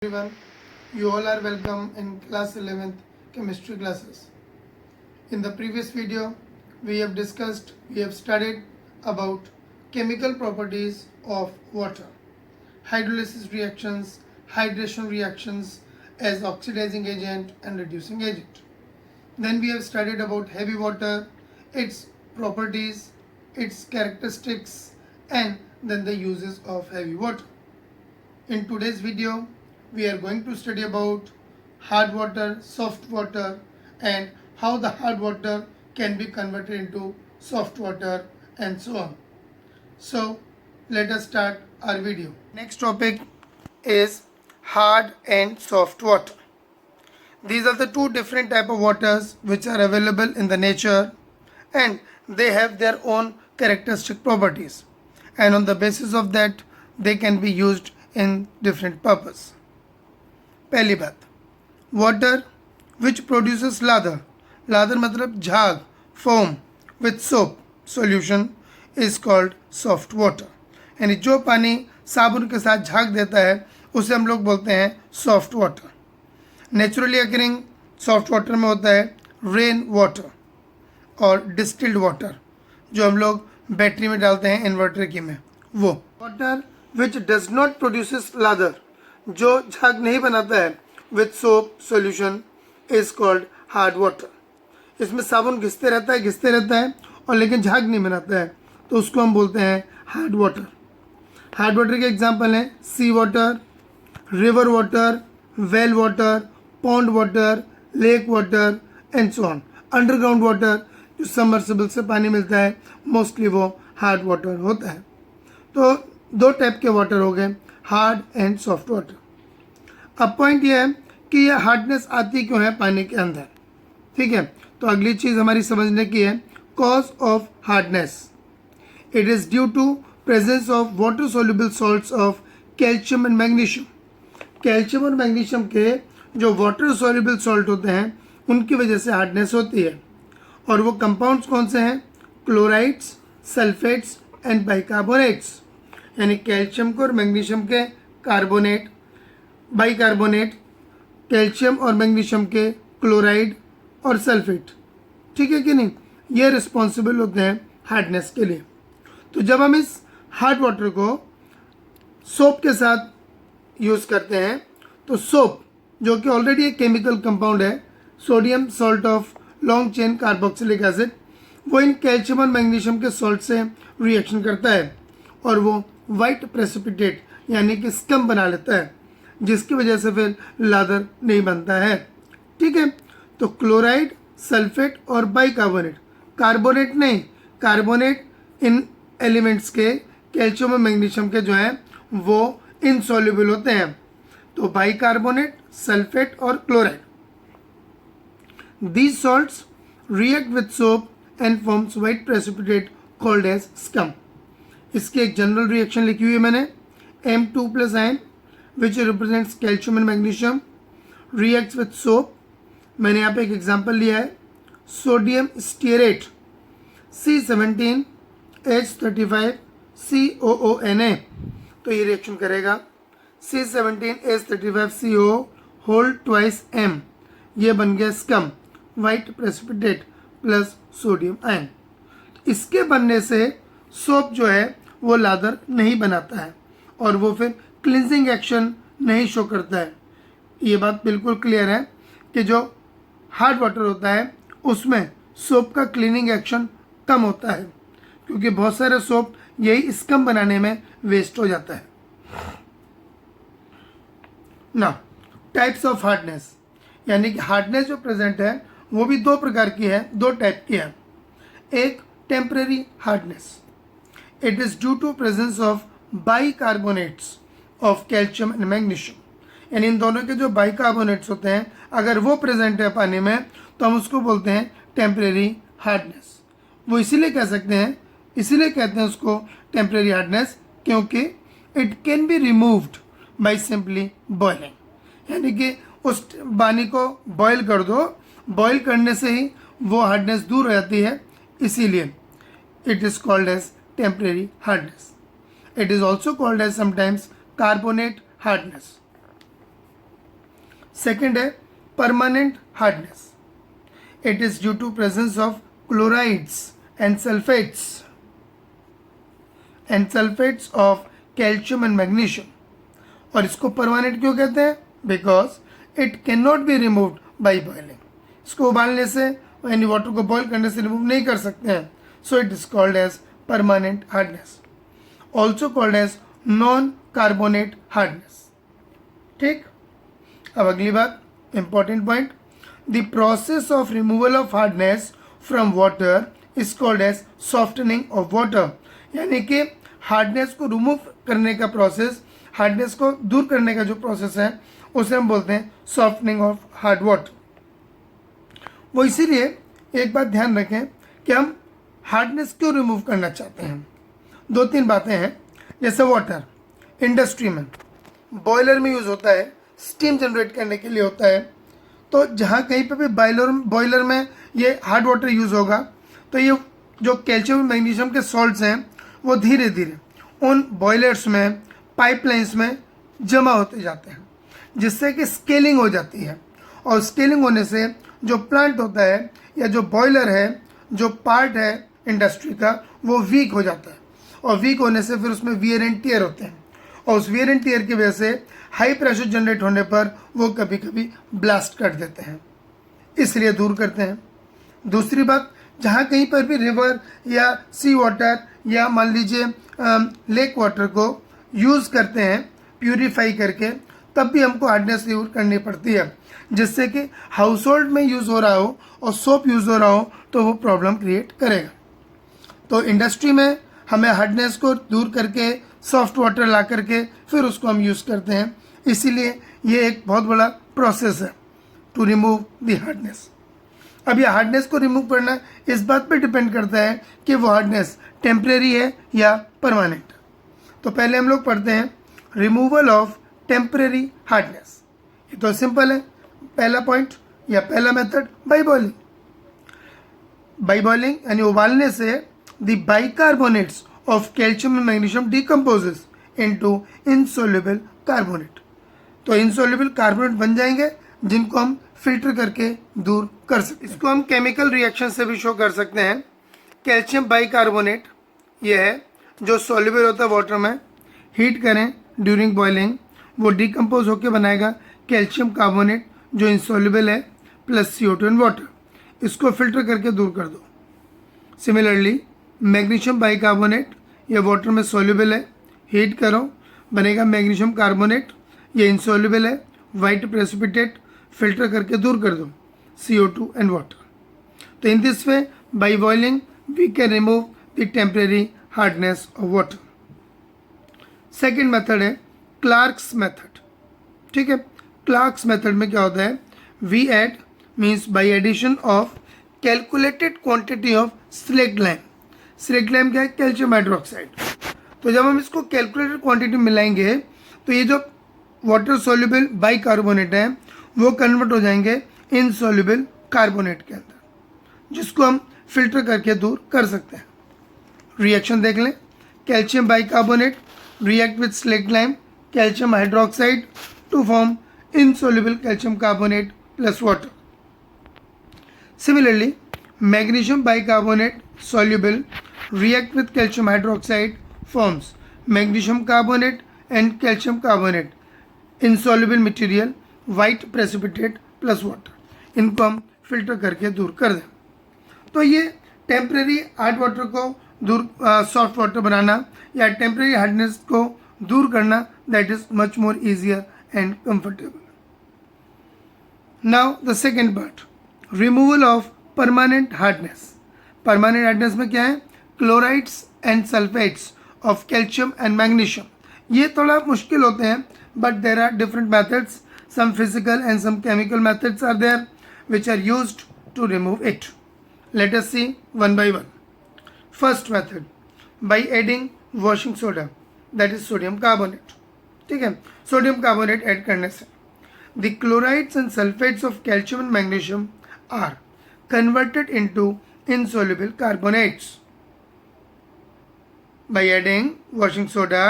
Everyone, you all are welcome in class 11th chemistry classes. In the previous video, we have studied about chemical properties of water, hydrolysis reactions, hydration reactions as oxidizing agent and reducing agent. Then we have studied about heavy water, its properties, its characteristics, and then the uses of heavy water. In today's video, we are going to study about hard water, soft water, and how the hard water can be converted into soft water and so on. So let us start our video. Next topic is hard and soft water. These are the two different type of waters which are available in the nature, and they have their own characteristic properties, and on the basis of that they can be used in different purpose. पहली बात, water which produces lather, lather मतलब झाग, foam with soap solution is called soft water, यानी जो पानी साबुन के साथ झाग देता है उसे हम लोग बोलते हैं soft water. Naturally occurring soft water में होता है रेन वाटर और डिस्टिल्ड वाटर, जो हम लोग बैटरी में डालते हैं इन्वर्टर की में, वो. Water which does not produces lather, जो झाग नहीं बनाता है with soap solution is called hard water. इसमें साबुन घिसते रहता है और लेकिन झाग नहीं बनाता है, तो उसको हम बोलते हैं हार्ड वाटर. हार्ड वाटर के एग्जांपल हैं sea water, river water, well water, pond water, lake water and so on. Underground water जो सबमर्सिबल से पानी मिलता है, मोस्टली वो हार्ड वाटर होता है. तो दो टाइप के वाटर हो गए, हार्ड एंड सॉफ्ट वाटर. अब पॉइंट ये है कि ये हार्डनेस आती क्यों है पानी के अंदर. ठीक है, तो अगली चीज़ हमारी समझने की है cause of hardness. It is due to presence of water soluble salts of calcium and magnesium. Calcium और मैग्नीशियम के जो वाटर सोल्यूबल सॉल्ट होते हैं उनकी वजह से हार्डनेस होती है. और वो कंपाउंड्स कौन से हैं? क्लोराइड्स, सल्फेट्स एंड बाइकार्बोनेट्स, यानी कैल्शियम को और मैग्नीशियम के कार्बोनेट, बाइकार्बोनेट, कैल्शियम और मैग्नीशियम के क्लोराइड और सल्फेट. ठीक है कि नहीं, ये रिस्पॉन्सिबल होते हैं हार्डनेस के लिए. तो जब हम इस हार्ड वाटर को सोप के साथ यूज़ करते हैं, तो सोप जो कि ऑलरेडी एक केमिकल कंपाउंड है, sodium salt of long chain carboxylic acid, वो इन कैल्शियम और मैग्नीशियम के सॉल्ट से रिएक्शन करता है और वो वाइट प्रेसिपिटेट यानी कि स्कम बना लेता है, जिसकी वजह से फिर लादर नहीं बनता है. ठीक है, तो क्लोराइड, सल्फेट और बाइकार्बोनेट, कार्बोनेट नहीं, कार्बोनेट इन एलिमेंट्स के कैल्शियम और मैग्नीशियम के जो हैं वो इनसॉल्युबल होते हैं. तो बाइकार्बोनेट, सल्फेट और chloride, these salts react with soap and forms white precipitate called as scum. इसकी एक जनरल रिएक्शन लिखी हुई है मैंने, M2 plus ion which represents calcium and magnesium reacts with soap. मैंने यहाँ पे एक एग्जांपल लिया है, सोडियम स्टीयरेट C17H35COONA, तो ये रिएक्शन करेगा C17H35CO होल ट्वाइस M, ये बन गया scum, white precipitate plus sodium ion. इसके बनने से सोप जो है वो लादर नहीं बनाता है और वो फिर क्लिनजिंग एक्शन नहीं शो करता है. ये बात बिल्कुल क्लियर है कि जो हार्ड वाटर होता है उसमें सोप का क्लीनिंग एक्शन कम होता है, क्योंकि बहुत सारे सोप यही स्कम बनाने में वेस्ट हो जाता है. ना टाइप्स ऑफ हार्डनेस, यानी कि हार्डनेस जो प्रेजेंट है वो भी दो प्रकार की है, दो टाइप की है. एक temporary hardness, it is due to presence of bicarbonates of calcium and magnesium, यानी इन दोनों के जो बाइकार्बोनेट्स होते हैं अगर वो प्रेजेंट है पानी में तो हम उसको बोलते हैं टेम्परेरी हार्डनेस. वो इसीलिए कहते हैं उसको टेम्परेरी हार्डनेस क्योंकि it can be removed by simply boiling, यानी कि उस पानी को बॉयल कर दो, बॉयल करने से ही वो हार्डनेस दूर हो जाती है, इसीलिए it is called as temporary hardness. It is also called as sometimes carbonate hardness. Second है permanent hardness. It is due to presence of chlorides and sulphates of calcium and magnesium. और इसको permanent क्यों कहते हैं? Because it can not be removed by boiling. इसको उबालने से यानी वाटर को बॉईल करने से रिमूव नहीं कर सकते हैं. So it is called as permanent hardness, also called as non carbonate hardness. ठीक. अब अगली बात, important point, the process of removal of hardness from water is called as softening of water. यानी कि हार्डनेस को रिमूव करने का process, hardness को दूर करने का जो प्रोसेस है उसे हम बोलते हैं सॉफ्टनिंग ऑफ हार्ड वाटर. वो इसीलिए एक बात ध्यान रखें कि हम हार्डनेस क्यों रिमूव करना चाहते हैं. 2-3 बातें हैं. जैसे वाटर इंडस्ट्री में बॉयलर में यूज़ होता है, स्टीम जनरेट करने के लिए होता है. तो जहाँ कहीं पे भी बॉयलर में ये हार्ड वाटर यूज़ होगा तो ये जो कैल्शियम मैग्नीशियम के सॉल्ट्स हैं वो धीरे धीरे उन बॉयलर्स में, पाइपलाइंस में जमा होते जाते हैं, जिससे कि स्केलिंग हो जाती है. और स्केलिंग होने से जो प्लांट होता है या जो बॉयलर है, जो पार्ट है इंडस्ट्री का, वो वीक हो जाता है. और वीक होने से फिर उसमें वियर एंड टियर होते हैं. और उस वियर एंड टियर की वजह से हाई प्रेशर जनरेट होने पर वो कभी कभी ब्लास्ट कर देते हैं. इसलिए दूर करते हैं. दूसरी बात, जहाँ कहीं पर भी रिवर या सी वाटर या मान लीजिए लेक वाटर को यूज़ करते हैं प्यूरिफाई करके, तब भी हमको हार्डनेस यूज करनी पड़ती है, जिससे कि हाउस होल्ड में यूज़ हो रहा हो और सोप यूज़ हो रहा हो तो वो प्रॉब्लम क्रिएट करेगा. तो इंडस्ट्री में हमें हार्डनेस को दूर करके सॉफ्ट वाटर ला करके फिर उसको हम यूज़ करते हैं. इसीलिए ये एक बहुत बड़ा प्रोसेस है टू रिमूव द हार्डनेस. अब ये हार्डनेस को रिमूव करना इस बात पे डिपेंड करता है कि वो हार्डनेस टेम्परेरी है या परमानेंट. तो पहले हम लोग पढ़ते हैं रिमूवल ऑफ टेम्परेरी हार्डनेस. ये तो सिंपल है. पहला पॉइंट या पहला method, by boiling. By boiling यानी उबालने से the bicarbonates of calcium and magnesium decomposes into insoluble carbonate. तो इनसोल्युबल कार्बोनेट बन जाएंगे जिनको हम फिल्टर करके दूर कर सकते हैं. इसको हम केमिकल रिएक्शन से भी शो कर सकते हैं. कैल्शियम बाइकार्बोनेट ये है जो सॉल्युबल होता है वाटर में. हीट करें ड्यूरिंग बॉइलिंग, वो डिकम्पोज होकर बनाएगा कैल्शियम कार्बोनेट जो इनसॉल्युबल है प्लस CO2 एंड वाटर. इसको फिल्टर करके दूर कर दो. सिमिलरली मैग्नीशियम बाइकार्बोनेट ये वाटर में सॉल्युबल है, हीट करो बनेगा मैग्नीशियम कार्बोनेट, ये इनसॉल्युबल है, वाइट प्रेसिपिटेट, फिल्टर करके दूर कर दो CO2 एंड वाटर. तो in this way by boiling we can remove the temporary hardness of water. Second method है क्लार्क्स मेथड. ठीक है. क्लार्क्स मेथड में क्या होता है, we add means by addition of calculated quantity of slaked lime. Slaked lime क्या है, calcium hydroxide. तो जब हम इसको कैलकुलेटेड क्वांटिटी मिलाएंगे तो ये जो वाटर सोल्यूबल बाइकार्बोनेट है वो कन्वर्ट हो जाएंगे इनसोल्युबल कार्बोनेट के अंदर, जिसको हम फिल्टर करके दूर कर सकते हैं. रिएक्शन देख लें. Calcium bicarbonate react with slaked lime, calcium hydroxide to form insoluble calcium carbonate plus water. Similarly, magnesium bicarbonate soluble react with calcium hydroxide forms magnesium carbonate and calcium carbonate insoluble material white precipitate plus water. इनको हम filter करके दूर कर दें. तो ये temporary hard water को दूर सॉफ्ट वाटर बनाना या टेम्परेरी हार्डनेस को दूर करना, that is much more easier and comfortable. Now the second part, removal of permanent hardness. Permanent hardness में क्या है, chlorides and sulphates of calcium and magnesium. ये थोड़ा मुश्किल होते हैं but there are different methods, some physical and some chemical methods are there which are used to remove it. Let us see one by one. First method, by adding washing soda, that is sodium carbonate. ठीक है, sodium carbonate add करने से the chlorides and sulfates of calcium and magnesium are converted into insoluble carbonates. By adding washing soda,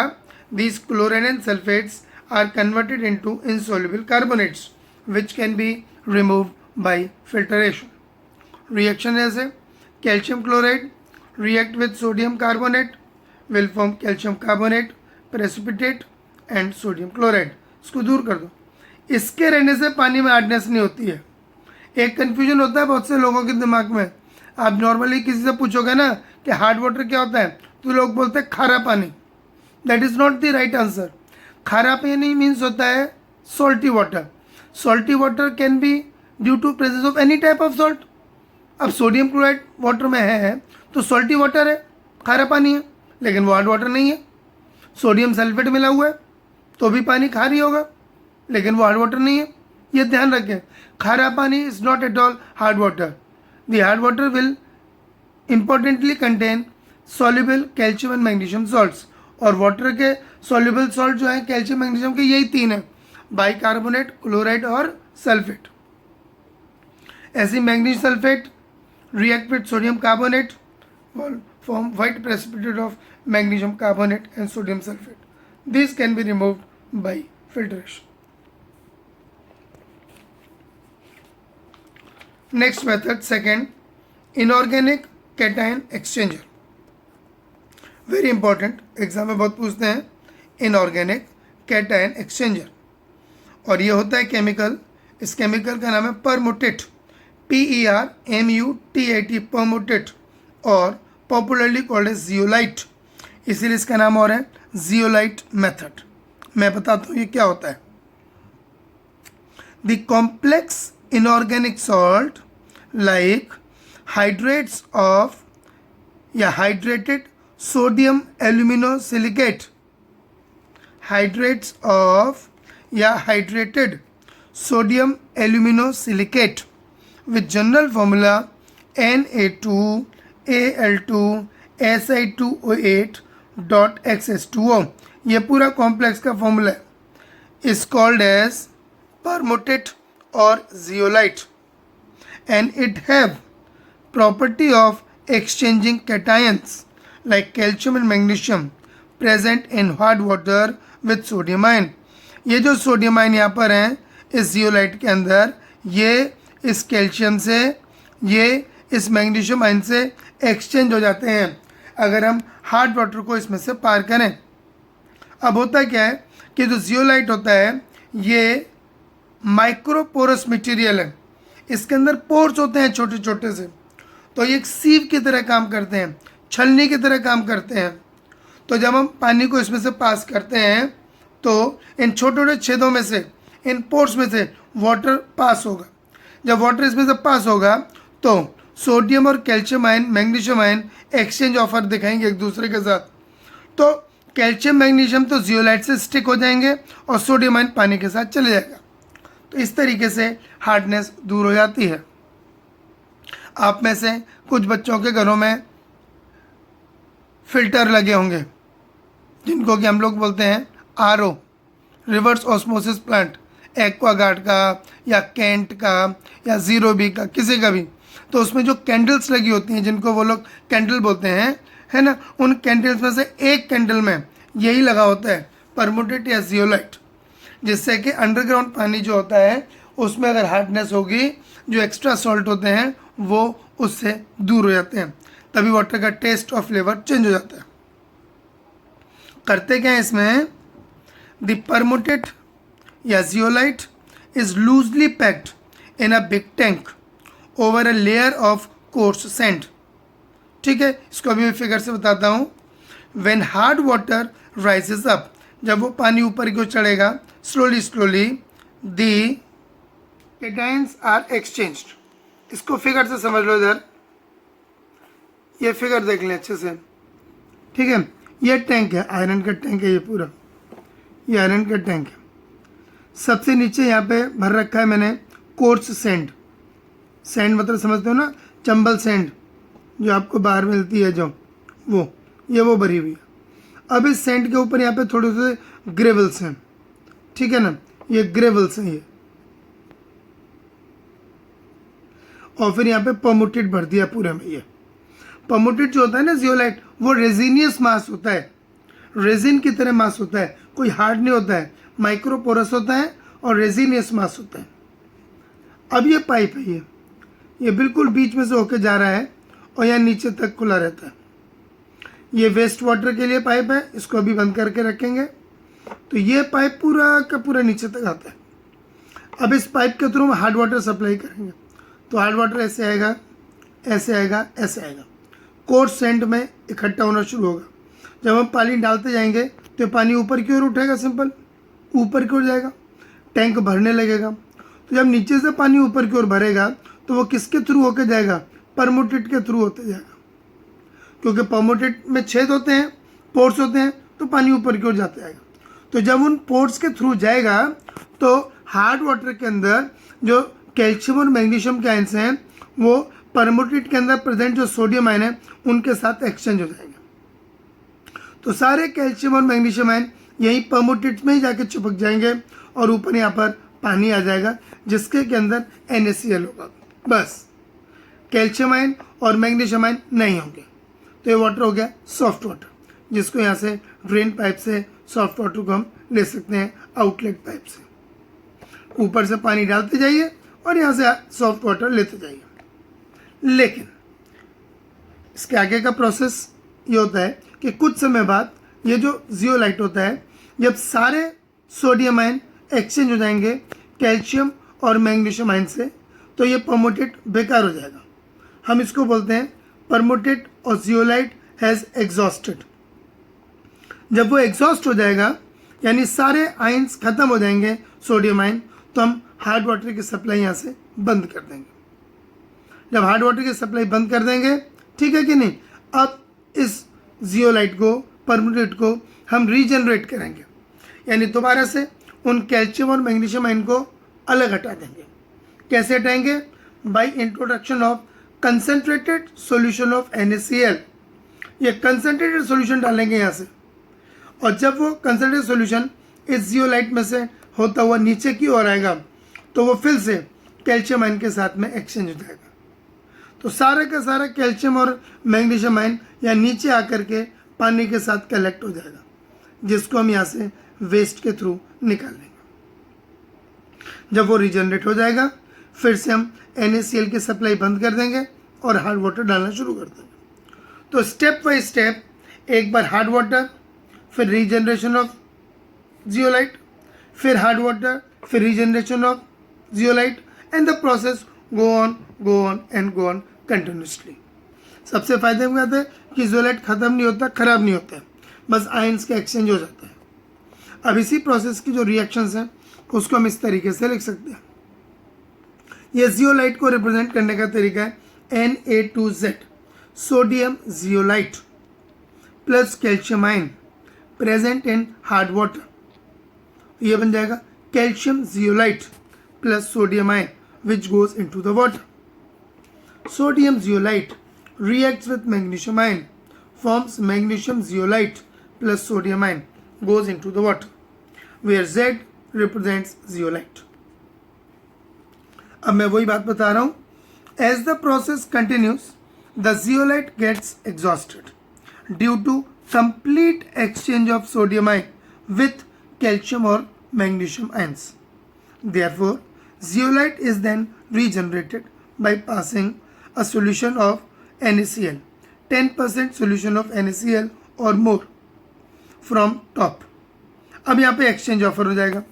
these chloride and sulfates are converted into insoluble carbonates. which can be removed by filtration. Reaction ऐसे calcium chloride react with sodium carbonate will form calcium carbonate, precipitate and sodium chloride. इसको दूर कर दो. इसके रहने से पानी में हार्डनेस नहीं होती है. एक कन्फ्यूजन होता है बहुत से लोगों के दिमाग में. आप नॉर्मली किसी से पूछोगे ना कि हार्ड वाटर क्या होता है, तो लोग बोलते हैं खारा पानी. That is not the right answer. खारा पानी मीन्स होता है salty water. Salty water can be due to presence of any type of salt. अब सोडियम क्लोराइड वाटर में है तो सॉल्टी वाटर है, खारा पानी है, लेकिन वो हार्ड वाटर नहीं है. सोडियम सल्फेट मिला हुआ है तो भी पानी खारी होगा, लेकिन वो हार्ड वाटर नहीं है. ये ध्यान रखें, खारा पानी is not at all hard water. The hard water will importantly contain soluble calcium and magnesium salts. और वाटर के सॉल्युबल सॉल्ट जो है कैल्शियम मैग्नीशियम के यही तीन है, बाइकार्बोनेट, क्लोराइड और सल्फेट. ऐसी magnesium sulphate react with sodium carbonate form white precipitate of magnesium carbonate and sodium sulfate. These can be removed by filtration. Next method, second, inorganic cation exchanger. Very important, exam में बहुत पूछते हैं inorganic cation exchanger. और ये होता है chemical. इस chemical का नाम है परमुटेट, PERMUTAT, परमुटेट, और पॉपुलरली कॉल्ड है जियोलाइट. इसीलिए इसका नाम और है जियोलाइट मेथड. मैं बताता हूँ ये क्या होता है. The complex inorganic salt like hydrates of या hydrated sodium aluminosilicate, hydrates of या hydrated sodium aluminosilicate with general formula Na2Al2Si2O8.XS2O. ये पूरा कॉम्प्लेक्स का फॉर्मूला है. इज कॉल्ड एज परमुटेट और zeolite and it have property of exchanging cations like calcium and magnesium present in hard water with sodium ion. ये जो sodium ion यहाँ पर हैं इस जियोलाइट के अंदर, ये इस कैल्शियम से, ये इस मैग्नीशियम आयन से एक्सचेंज हो जाते हैं अगर हम हार्ड वाटर को इसमें से पार करें. अब होता क्या है कि जो जियोलाइट होता है ये माइक्रोपोरस मटेरियल है. इसके अंदर पोर्स होते हैं छोटे छोटे से, तो ये एक सीव की तरह काम करते हैं, छलनी की तरह काम करते हैं. तो जब हम पानी को इसमें से पास करते हैं तो इन छोटे छोटे छेदों में से, इन पोर्स में से वाटर पास होगा. जब वाटर इसमें से पास होगा तो सोडियम और calcium ion, magnesium ion exchange offer दिखाएंगे एक दूसरे के साथ. तो कैल्शियम मैग्नीशियम तो जियोलाइट से स्टिक हो जाएंगे और सोडियम आयन पानी के साथ चले जाएगा. तो इस तरीके से हार्डनेस दूर हो जाती है. आप में से कुछ बच्चों के घरों में फिल्टर लगे होंगे जिनको कि हम लोग बोलते हैं RO, reverse osmosis plant, Aquaguard का या कैंट का या जीरो बी का, किसी का भी. तो उसमें जो कैंडल्स लगी होती हैं जिनको वो लोग कैंडल बोलते हैं, है ना, उन कैंडल्स में से एक कैंडल में यही लगा होता है परमुटेट या जियोलाइट, जिससे कि अंडरग्राउंड पानी जो होता है उसमें अगर हार्डनेस होगी, जो एक्स्ट्रा सॉल्ट होते हैं वो उससे दूर हो जाते हैं. तभी वाटर का टेस्ट और फ्लेवर चेंज हो जाता है. करते क्या है इसमें, द परमुटेट या zeolite is loosely packed in a big tank over a layer of coarse sand. ठीक है, इसको अभी मैं फिगर से बताता हूँ. When hard water rises up, जब वो पानी ऊपर की ओर चढ़ेगा slowly the cations are exchanged. इसको फिगर से समझ लो. इधर ये फिगर देख लें अच्छे से. ठीक है, ये टैंक है, आयरन का टैंक है. ये पूरा ये आयरन का टैंक है. सबसे नीचे यहाँ पे भर रखा है मैंने कोर्स सैंड. सैंड मतलब समझते हो ना, चंबल सैंड जो आपको बाहर मिलती है, जो वो भरी हुई है. अब इस सैंड के ऊपर यहाँ पे थोड़े से ग्रेवल्स हैं. ठीक है ना, ये ग्रेवल्स हैं ये. और फिर यहाँ पे परमुटेट भर दिया पूरे में. ये परमुटेट जो होता है ना जियोलाइट, वो रेजिनियस मास होता है, रेजिन की तरह मास होता है, कोई हार्ड नहीं होता है, माइक्रोपोरस होता है और रेजिनियस मास होता है. अब ये पाइप है, ये बिल्कुल बीच में से होके जा रहा है और यहाँ नीचे तक खुला रहता है। ये वेस्ट वाटर के लिए पाइप है, इसको अभी बंद करके रखेंगे। तो ये पाइप पूरा का पूरा नीचे तक आता है। अब इस पाइप के थ्रू हम हार्ड वाटर सप्लाई करेंगे। तो हार्ड वाटर ऐसे आएगा, ऐसे आएगा, ऐसे आएगा, कोर्स एंड में इकट्ठा होना शुरू होगा। जब हम पानी डालते जाएंगे तो पानी ऊपर की ओर उठेगा, सिंपल ऊपर की ओर जाएगा, टैंक भरने लगेगा। तो जब नीचे से पानी ऊपर की ओर भरेगा तो वो किसके थ्रू होकर जाएगा? परमोटेट के थ्रू होते जाएगा, क्योंकि परमोटेट में छेद होते हैं, पोर्ट्स होते हैं, तो पानी ऊपर की ओर जाता जाएगा। तो जब उन पोर्ट्स के थ्रू जाएगा तो हार्ड वाटर के अंदर जो कैल्शियम और मैग्नीशियम के आयंस हैं वो परमोटेट के अंदर प्रेजेंट जो सोडियम आयन है उनके साथ एक्सचेंज हो जाएंगे। तो सारे कैल्शियम और मैग्नीशियम आयन यही परमोटेट में ही जाके चिपक जाएंगे और ऊपर यहाँ पर पानी आ जाएगा जिसके के अंदर NaCl होगा। बस कैल्शियम आयन और मैग्नीशियम आयन नहीं होंगे। तो ये वाटर हो गया सॉफ्ट वाटर, जिसको यहाँ से ड्रेन पाइप से सॉफ्ट वाटर को हम ले सकते हैं आउटलेट पाइप से। ऊपर से पानी डालते जाइए और यहाँ से सॉफ्ट वाटर लेते जाइए। लेकिन इसके आगे का प्रोसेस ये होता है कि कुछ समय बाद ये जो जियोलाइट होता है, जब सारे सोडियम आयन एक्सचेंज हो जाएंगे कैल्शियम और मैग्नीशियम आयन से, तो ये परमोटेट बेकार हो जाएगा। हम इसको बोलते हैं परमोटेट और जियोलाइट हैज़ एग्जॉस्टेड। जब वो एग्जॉस्ट हो जाएगा यानी सारे आयंस खत्म हो जाएंगे सोडियम आयन, तो हम हार्ड वाटर की सप्लाई यहाँ से बंद कर देंगे। जब हार्ड वाटर की सप्लाई बंद कर देंगे, ठीक है कि नहीं, अब इस जियोलाइट को, परमोटेट को हम रीजनरेट करेंगे, यानी दोबारा से उन कैल्शियम और मैग्नीशियम आयन को अलग हटा देंगे। कैसे हटाएंगे? By introduction of concentrated solution of NaCl। ये कंसनट्रेटेड सॉल्यूशन डालेंगे यहाँ से, और जब वो कंसनट्रेटेड सॉल्यूशन इस जियोलाइट में से होता हुआ नीचे की ओर आएगा तो वो फिर से कैल्शियम आयन के साथ में एक्सचेंज हो जाएगा। तो सारा का सारा कैल्शियम और मैग्नीशियम आयन यहाँ नीचे आकर के पानी के साथ कलेक्ट हो जाएगा, जिसको हम यहाँ से वेस्ट के थ्रू निकाल लेंगे। जब वो रीजनरेट हो जाएगा फिर से हम NaCl की सप्लाई बंद कर देंगे और हार्ड वाटर डालना शुरू कर देंगे। तो स्टेप बाय स्टेप, एक बार हार्ड वाटर, फिर रीजनरेशन ऑफ जियोलाइट, फिर हार्ड वाटर, फिर regeneration of zeolite, and the process go on and go on continuously. सबसे फायदे में कहते हैं कि जियोलाइट खत्म नहीं होता, खराब नहीं होता है, बस आयंस का एक्सचेंज हो जाता है। अब इसी प्रोसेस की जो रिएक्शंस हैं उसको हम इस तरीके से लिख सकते हैं। ये जियोलाइट को रिप्रेजेंट करने का तरीका है Na2Z, sodium zeolite plus calcium ion present in hard water. ये बन जाएगा calcium zeolite plus sodium ion which goes into the water. Sodium zeolite reacts with magnesium ion, forms magnesium zeolite plus sodium ion, goes into the water, where Z represents zeolite. अब मैं वही बात बता रहा हूँ, as the process continues, the zeolite gets exhausted due to complete exchange of sodium ion with calcium or magnesium ions. Therefore, zeolite is then regenerated by passing a solution of NaCl, 10% solution of NaCl or more from top. अब यहाँ पे exchange offer हो जाएगा।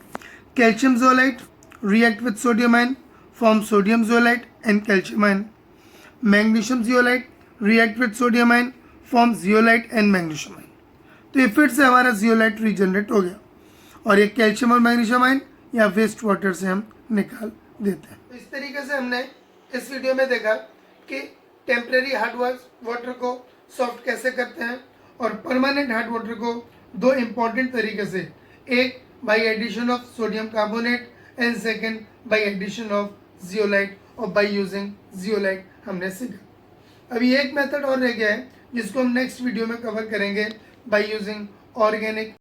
Calcium zeolite react with sodium ion, form sodium zeolite and calcium ion. Magnesium zeolite react with sodium ion, form zeolite and magnesium ion. तो ये फिर से हमारा जियोलाइट रीजनरेट हो गया, और ये कैल्शियम और मैग्नीशियम आयन या वेस्ट वाटर से हम निकाल देते हैं। तो इस तरीके से हमने इस वीडियो में देखा कि टेम्परेरी हार्ड वाटर को सॉफ्ट कैसे करते हैं, और परमानेंट हार्ड वाटर को दो इम्पॉर्टेंट तरीके से, एक by addition of sodium carbonate and second by addition of zeolite, और बाय यूजिंग जियोलाइट हमने सीखा। अभी एक मेथड और रह गया है जिसको हम नेक्स्ट वीडियो में कवर करेंगे, बाय यूजिंग ऑर्गेनिक